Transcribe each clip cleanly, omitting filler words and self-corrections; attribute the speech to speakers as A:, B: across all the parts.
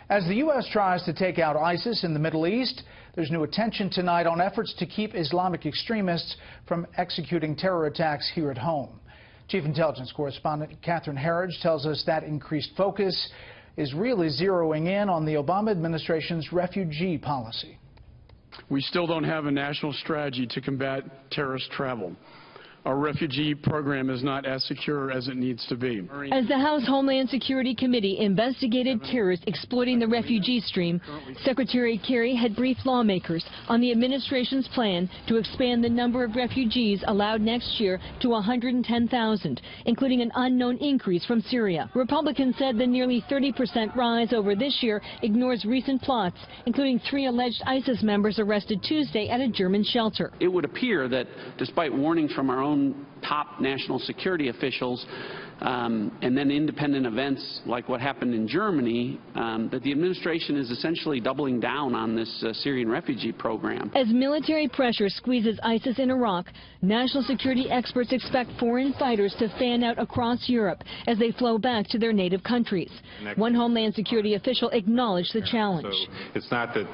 A: As the U.S. tries to take out ISIS in the Middle East, there's new attention tonight on efforts to keep Islamic extremists from executing terror attacks here at home. Chief Intelligence Correspondent Catherine Herridge tells us that increased focus is really zeroing in on the Obama administration's refugee policy.
B: We still don't have a national strategy to combat terrorist travel. Our refugee program is not as secure as it needs to be.
C: As the House Homeland Security Committee investigated terrorists exploiting the refugee stream, Secretary Kerry had briefed lawmakers on the administration's plan to expand the number of refugees allowed next year to 110,000, including an unknown increase from Syria. Republicans said the nearly 30% rise over this year ignores recent plots, including 3 alleged ISIS members arrested Tuesday at a German shelter.
D: It would appear that despite warnings from our own top national security officials and then independent events like what happened in Germany, that the administration is essentially doubling down on this Syrian refugee program. As
C: military pressure squeezes ISIS in Iraq, national security experts expect foreign fighters to fan out across Europe as they flow back to their native countries. One Homeland Security official acknowledged the challenge.
E: So it's not that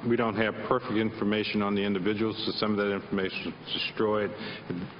E: we don't have perfect information on the individuals, so some of that information is destroyed.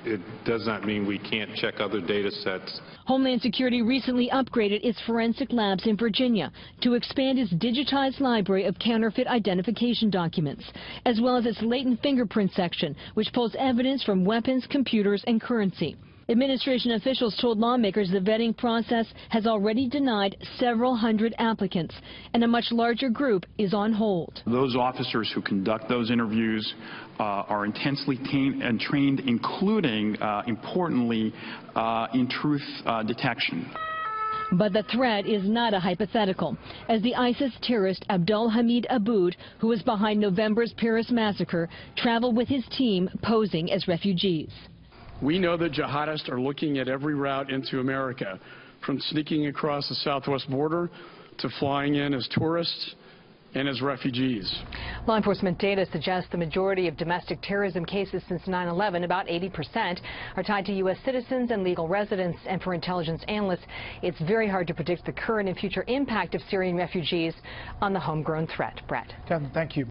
E: It does not mean we can't check other data sets.
C: Homeland Security recently upgraded its forensic labs in Virginia to expand its digitized library of counterfeit identification documents, as well as its latent fingerprint section, which pulls evidence from weapons, computers, and currency. Administration officials told lawmakers the vetting process has already denied several hundred applicants, and a much larger group is on hold.
F: Those officers who conduct those interviews are intensely trained, including, importantly, in truth detection.
C: But the threat is not a hypothetical, as the ISIS terrorist Abdul Hamid Aboud, who was behind November's Paris massacre, traveled with his team posing as refugees.
B: We know that jihadists are looking at every route into America, from sneaking across the southwest border to flying in as tourists and as refugees.
G: Law enforcement data suggests the majority of domestic terrorism cases since 9/11, about 80%, are tied to U.S. citizens and legal residents. And for intelligence analysts, it's very hard to predict the current and future impact of Syrian refugees on the homegrown threat. Brett.
A: Kevin, thank you.